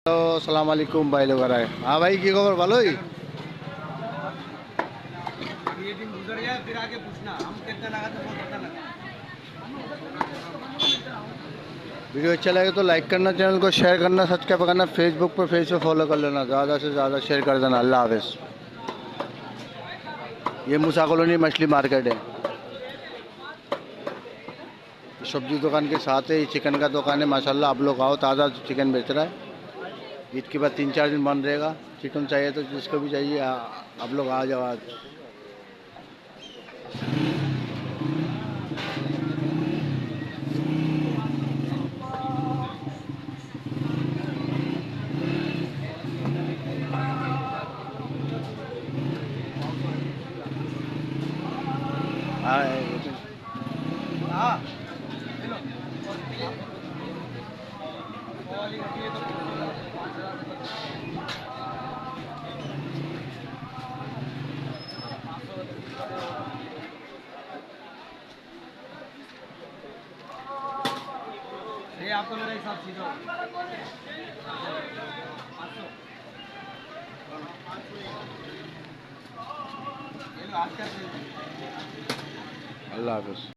আসসালামু আলাইকুম ভাই লোকেরা। हाँ भाई की खबर ভালোই। ये दिन गुजर गया फिर आगे पूछना हम कितना लगा तो बहुत पता लगा। वीडियो अच्छा लगे तो लाइक करना, चैनल को शेयर करना, सब्सक्राइब करना, फेसबुक पर पेज पे फॉलो कर लेना, ज़्यादा से ज़्यादा शेयर कर देना। अल्लाह हाफिज़। ये मूसा कॉलोनी मछली मार्केट है। सब्जी दुकान के साथ है, चिकन का दुकान है। माशाल्लाह आप लोग आओ, ताज़ा चिकन बेच रहा है। ईद के बाद 3-4 दिन बंद रहेगा। चिकन चाहिए तो जिसको भी चाहिए आप लोग आ जाओ आज। हाँ ये आपको मेरा हिसाब सीधा आज का अल्लाह हाफिज़।